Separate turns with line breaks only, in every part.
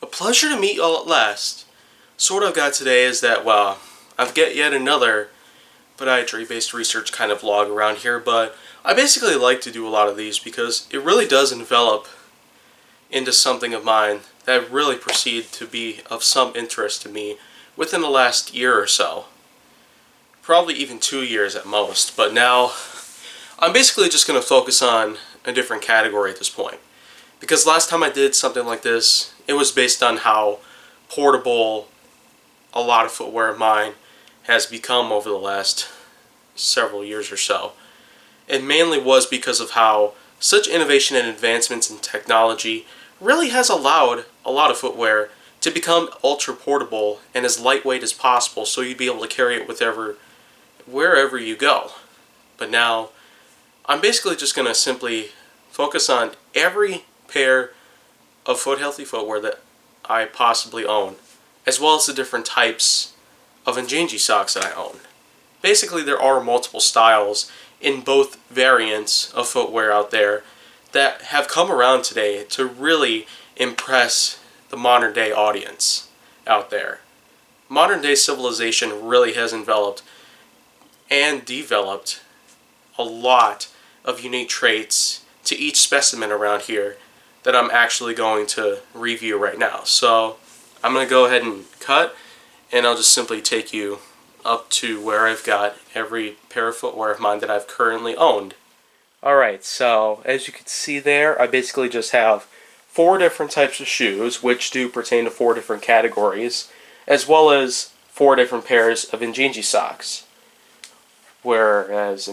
A pleasure to meet y'all at last. So what I've got today is that, well, I've got yet another podiatry-based research kind of vlog around here, but I basically like to do a lot of these because it really does envelop into something of mine that really proceed to be of some interest to me within the last year or so. Probably even 2 years at most, but now I'm basically just going to focus on a different category at this point. Because last time I did something like this, it was based on how portable a lot of footwear of mine has become over the last several years or so. It mainly was because of how such innovation and advancements in technology really has allowed a lot of footwear to become ultra portable and as lightweight as possible, so you'd be able to carry it wherever you go. But now I'm basically just going to simply focus on every pair of foot healthy footwear that I possibly own, as well as the different types of Injinji socks that I own. Basically, there are multiple styles in both variants of footwear out there that have come around today to really impress the modern day audience out there. Modern day civilization really has enveloped and developed a lot of unique traits to each specimen around here that I'm actually going to review right now. So I'm going to go ahead and cut, and I'll just simply take you up to where I've got every pair of footwear of mine that I've currently owned. Alright, so as you can see there, I basically just have 4 different types of shoes, which do pertain to 4 different categories, as well as 4 different pairs of Injinji socks. Whereas,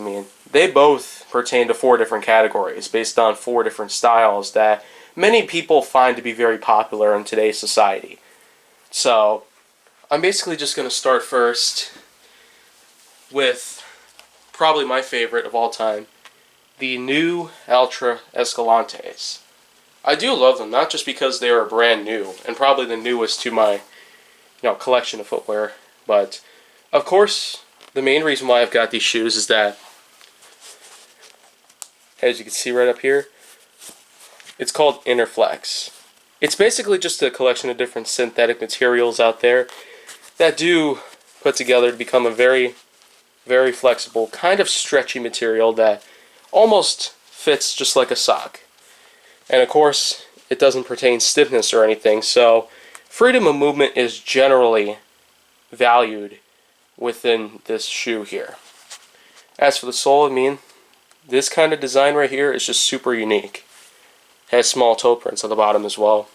they both pertain to 4 different categories based on 4 different styles that many people find to be very popular in today's society. So, I'm basically just going to start first with probably my favorite of all time, the new Altra Escalantes. I do love them, not just because they are brand new, and probably the newest to my collection of footwear, but of course, the main reason why I've got these shoes is that, as you can see right up here, it's called Interflex. It's basically just a collection of different synthetic materials out there that do put together to become a very, very flexible, kind of stretchy material that almost fits just like a sock. And of course, it doesn't pertain stiffness or anything, so freedom of movement is generally valued within this shoe here. As for the sole, this kind of design right here is just super unique. It has small toe prints on the bottom as well.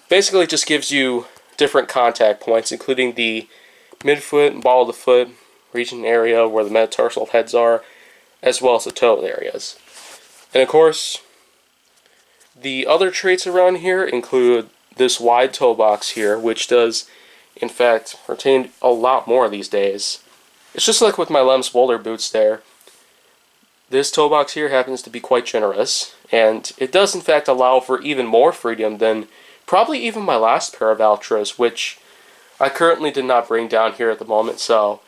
Basically, it just gives you different contact points, including the midfoot and ball of the foot region area where the metatarsal heads are, as well as the toe areas. And of course, the other traits around here include this wide toe box here, which does in fact pertain a lot more these days. It's just like with my Lems Boulder boots there. This toe box here happens to be quite generous, and it does in fact allow for even more freedom than probably even my last pair of Altras, which I currently did not bring down here at the moment, so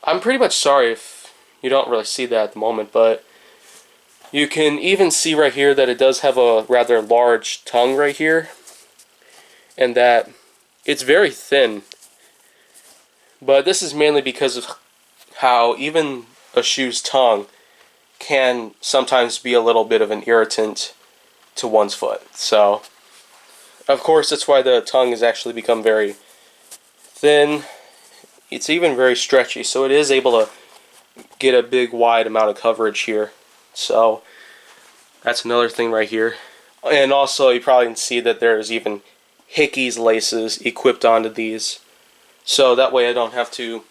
I'm pretty much sorry if you don't really see that at the moment, but you can even see right here that it does have a rather large tongue right here, and that it's very thin. But this is mainly because of how even a shoe's tongue can sometimes be a little bit of an irritant to one's foot. So, of course, that's why the tongue has actually become very thin. It's even very stretchy, so it is able to get a big wide amount of coverage here. So, that's another thing right here. And also, you probably can see that there's even Hickeys laces equipped onto these, so that way I don't have to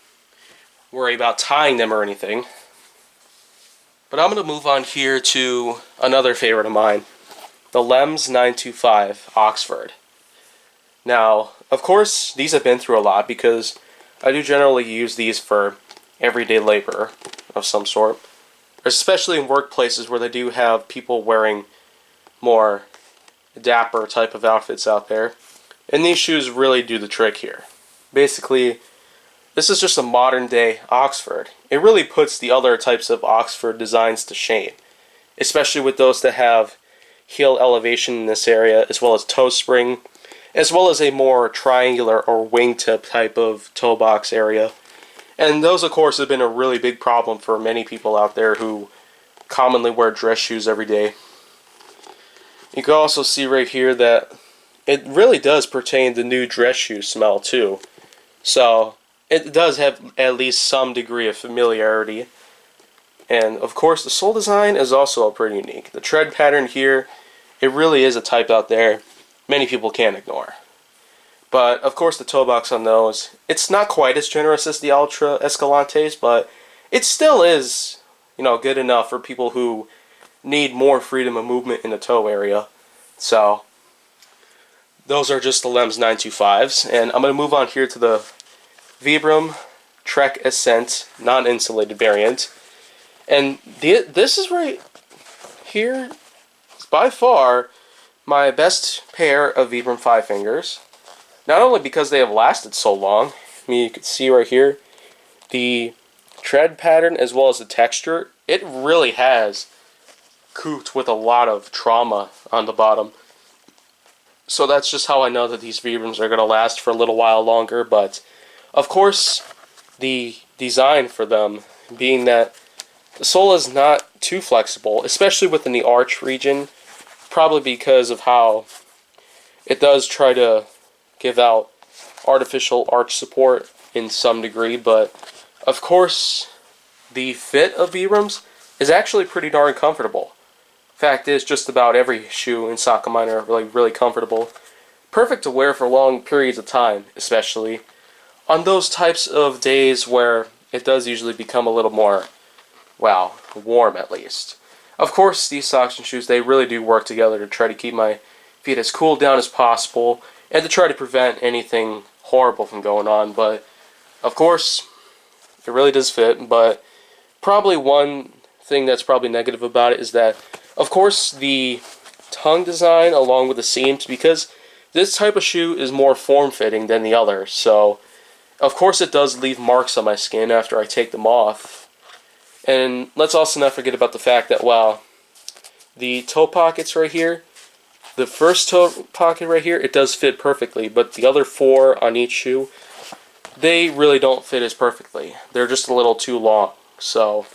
worry about tying them or anything. But I'm going to move on here to another favorite of mine, the Lems 925 Oxford. Now, of course, these have been through a lot because I do generally use these for everyday labor of some sort, especially in workplaces where they do have people wearing more dapper type of outfits out there. And these shoes really do the trick here. Basically, this is just a modern day Oxford. It really puts the other types of Oxford designs to shame, especially with those that have heel elevation in this area, as well as toe spring, as well as a more triangular or wingtip type of toe box area. And those, of course, have been a really big problem for many people out there who commonly wear dress shoes every day. You can also see right here that it really does pertain to new dress shoe smell too. So it does have at least some degree of familiarity. And of course the sole design is also pretty unique. The tread pattern here, it really is a type out there many people can't ignore. But of course the toe box on those, it's not quite as generous as the Altra Escalantes, but it still is, good enough for people who need more freedom of movement in the toe area. So those are just the LEMS 925s, and I'm going to move on here to the Vibram Trek Ascent non-insulated variant. And this is right here, is by far my best pair of Vibram 5 fingers. Not only because they have lasted so long, you can see right here, the tread pattern as well as the texture, it really has cooped with a lot of trauma on the bottom. So that's just how I know that these Vibrams are going to last for a little while longer. But of course, the design for them being that the sole is not too flexible, especially within the arch region, probably because of how it does try to give out artificial arch support in some degree. But of course, the fit of Vibrams is actually pretty darn comfortable. Fact is, just about every shoe in Saucony are really comfortable. Perfect to wear for long periods of time, especially on those types of days where it does usually become a little more, warm at least. Of course, these socks and shoes, they really do work together to try to keep my feet as cooled down as possible and to try to prevent anything horrible from going on. But, of course, it really does fit. But probably one thing that's probably negative about it is that, of course, the tongue design along with the seams, because this type of shoe is more form-fitting than the other. So, of course, it does leave marks on my skin after I take them off. And let's also not forget about the fact that, the toe pockets right here, the first toe pocket right here, it does fit perfectly, but the other 4 on each shoe, they really don't fit as perfectly. They're just a little too long. So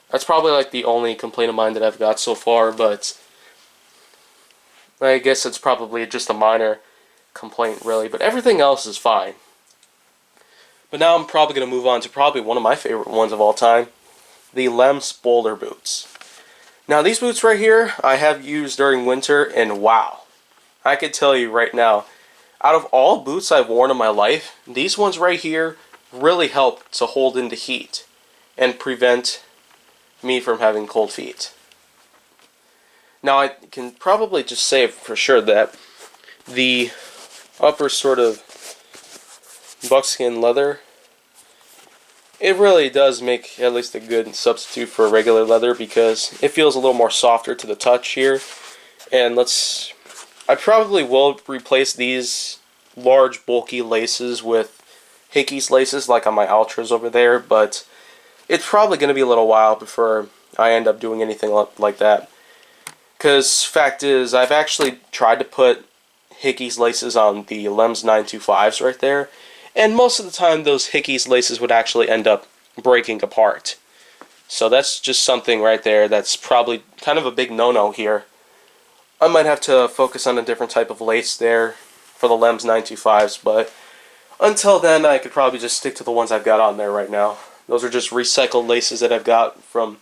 that's probably the only complaint of mine that I've got so far, but I guess it's probably just a minor complaint really, but everything else is fine. But now I'm probably going to move on to probably one of my favorite ones of all time, the LEMS Boulder boots. Now these boots right here I have used during winter, and wow, I can tell you right now, out of all boots I've worn in my life, these ones right here really help to hold in the heat and prevent me from having cold feet. Now I can probably just say for sure that the upper sort of buckskin leather, it really does make at least a good substitute for regular leather because it feels a little more softer to the touch here. And I probably will replace these large bulky laces with Hickeys laces like on my Altras over there, but it's probably going to be a little while before I end up doing anything like that. Because fact is, I've actually tried to put Hickeys laces on the LEMS 925s right there, and most of the time those Hickeys laces would actually end up breaking apart. So that's just something right there that's probably kind of a big no-no here. I might have to focus on a different type of lace there for the LEMS 925s, but until then I could probably just stick to the ones I've got on there right now. Those are just recycled laces that I've got from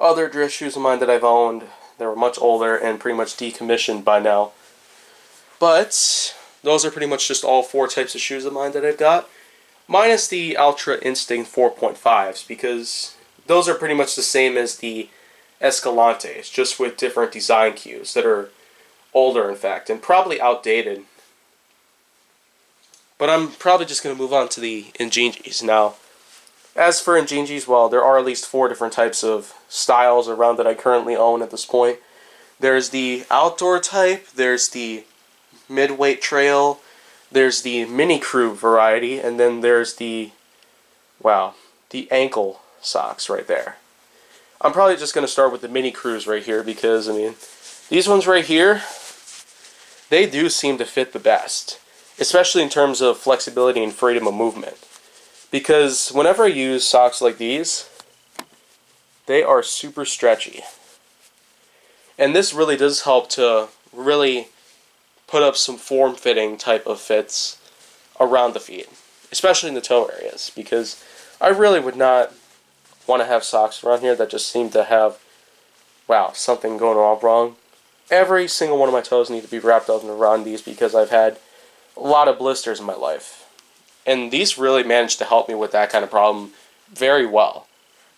other dress shoes of mine that I've owned. They were much older and pretty much decommissioned by now. But those are pretty much just all 4 types of shoes of mine that I've got, minus the Altra Instinct 4.5s, because those are pretty much the same as the Escalantes, just with different design cues that are older, in fact, and probably outdated. But I'm probably just going to move on to the Injinjis now. As for Injinjis, well, there are at least 4 different types of styles around that I currently own at this point. There's the outdoor type, there's the mid-weight trail, there's the mini crew variety, and then there's the ankle socks right there. I'm probably just going to start with the mini crews right here because, these ones right here, they do seem to fit the best, especially in terms of flexibility and freedom of movement. Because whenever I use socks like these, they are super stretchy. And this really does help to really put up some form-fitting type of fits around the feet, especially in the toe areas, because I really would not want to have socks around here that just seem to have, wow, something going all wrong. Every single one of my toes need to be wrapped up and around these because I've had a lot of blisters in my life. And these really managed to help me with that kind of problem very well.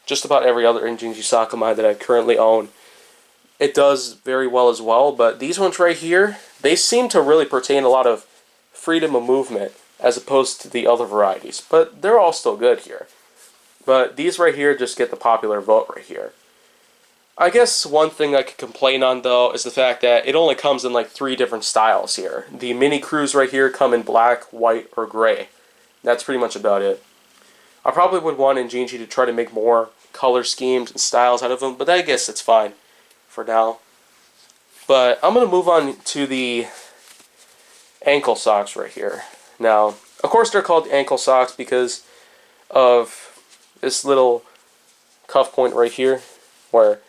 Just about every other Injinji sock of mine that I currently own, it does very well as well, but these ones right here, they seem to really pertain a lot of freedom of movement as opposed to the other varieties. But they're all still good here. But these right here just get the popular vote right here. I guess one thing I could complain on though is the fact that it only comes in like 3 different styles here. The Mini Crews right here come in black, white, or gray. That's pretty much about it. I probably would want Injinji to try to make more color schemes and styles out of them, but I guess it's fine for now. But I'm going to move on to the ankle socks right here. Now, of course they're called ankle socks because of this little cuff point right here where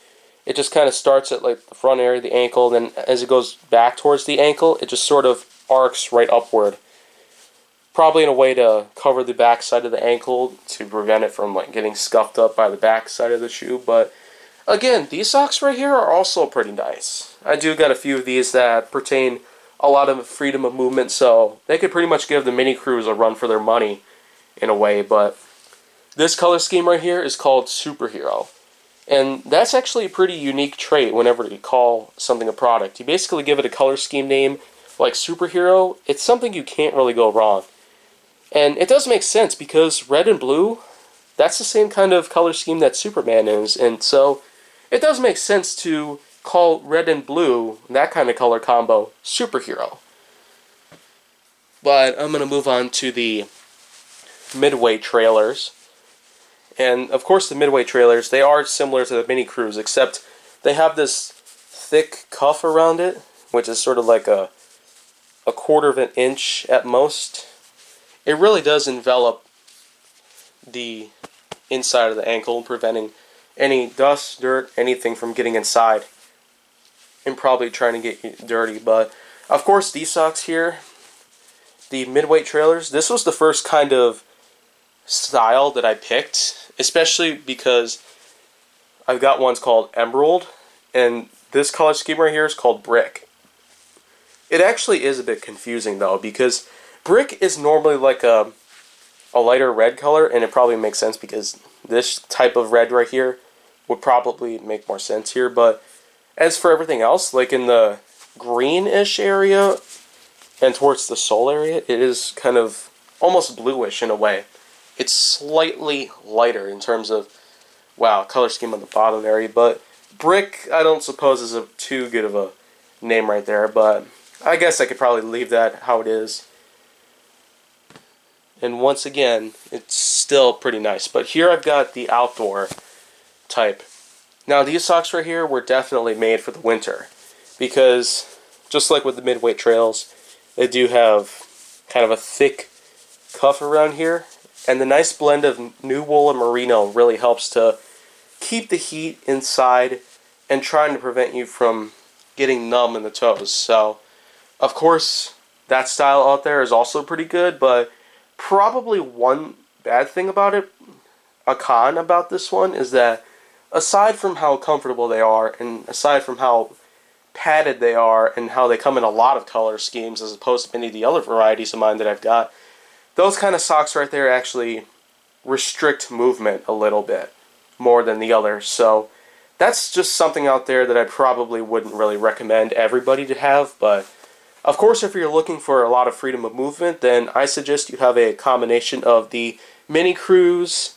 it just kind of starts at like the front area of the ankle, then as it goes back towards the ankle, it just sort of arcs right upward. Probably in a way to cover the back side of the ankle to prevent it from like getting scuffed up by the back side of the shoe. But again, these socks right here are also pretty nice. I do got a few of these that pertain a lot of freedom of movement, so they could pretty much give the Mini Crews a run for their money in a way. But this color scheme right here is called Superhero. And that's actually a pretty unique trait whenever you call something a product. You basically give it a color scheme name like Superhero. It's something you can't really go wrong. And it does make sense because red and blue, that's the same kind of color scheme that Superman is. And so it does make sense to call red and blue, that kind of color combo, Superhero. But I'm going to move on to the midway trailers. And of course the midway trailers, they are similar to the Mini Crews, except they have this thick cuff around it, which is sort of like a 1/4 of an inch at most. It really does envelop the inside of the ankle, preventing any dust, dirt, anything from getting inside and probably trying to get you dirty. But of course these socks here, the midweight trailers, this was the first kind of style that I picked, especially because I've got ones called Emerald, and this color scheme right here is called Brick. It actually is a bit confusing though, because Brick is normally like a lighter red color, and it probably makes sense because this type of red right here would probably make more sense here. But as for everything else, like in the greenish area and towards the sole area, it is kind of almost bluish in a way. It's slightly lighter in terms of, wow, color scheme on the bottom area. But Brick, I don't suppose is too good of a name right there, but I guess I could probably leave that how it is. And once again, it's still pretty nice. But here I've got the outdoor type. Now these socks right here were definitely made for the winter, because just like with the midweight trails, they do have kind of a thick cuff around here. And the nice blend of new wool and merino really helps to keep the heat inside and trying to prevent you from getting numb in the toes. So, of course, that style out there is also pretty good, but probably one bad thing about it, a con about this one, is that aside from how comfortable they are, and aside from how padded they are, and how they come in a lot of color schemes as opposed to many of the other varieties of mine that I've got, those kind of socks right there actually restrict movement a little bit more than the others. So that's just something out there that I probably wouldn't really recommend everybody to have. But of course, if you're looking for a lot of freedom of movement, then I suggest you have a combination of the Mini Crews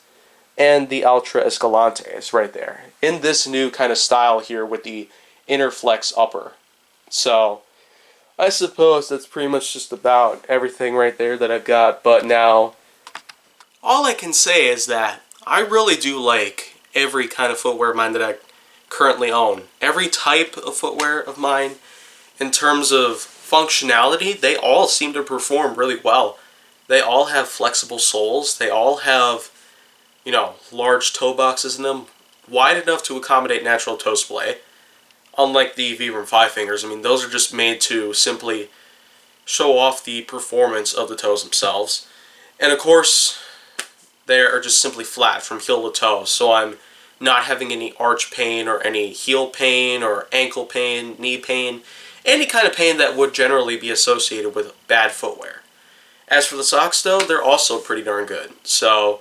and the Altra Escalantes right there in this new kind of style here with the Interflex upper. So I suppose that's pretty much just about everything right there that I've got. But now, all I can say is that I really do like every kind of footwear of mine that I currently own. Every type of footwear of mine, in terms of functionality, they all seem to perform really well. They all have flexible soles. They all have, large toe boxes in them, wide enough to accommodate natural toe splay. Unlike the Vibram Five Fingers, those are just made to simply show off the performance of the toes themselves. And of course, they are just simply flat from heel to toe, so I'm not having any arch pain or any heel pain or ankle pain, knee pain, any kind of pain that would generally be associated with bad footwear. As for the socks though, they're also pretty darn good. So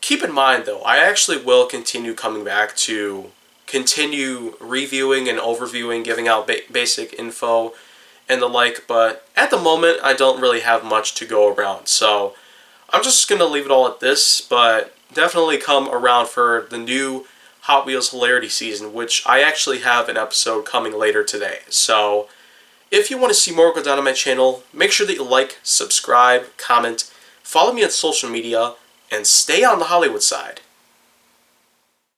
keep in mind though, I actually will continue coming back to continue reviewing and overviewing, giving out basic info and the like, but at the moment I don't really have much to go around. So I'm just going to leave it all at this, but definitely come around for the new Hot Wheels Hilarity season, which I actually have an episode coming later today. So if you want to see more go down on my channel, make sure that you like, subscribe, comment, follow me on social media, and stay on the Hollywood side.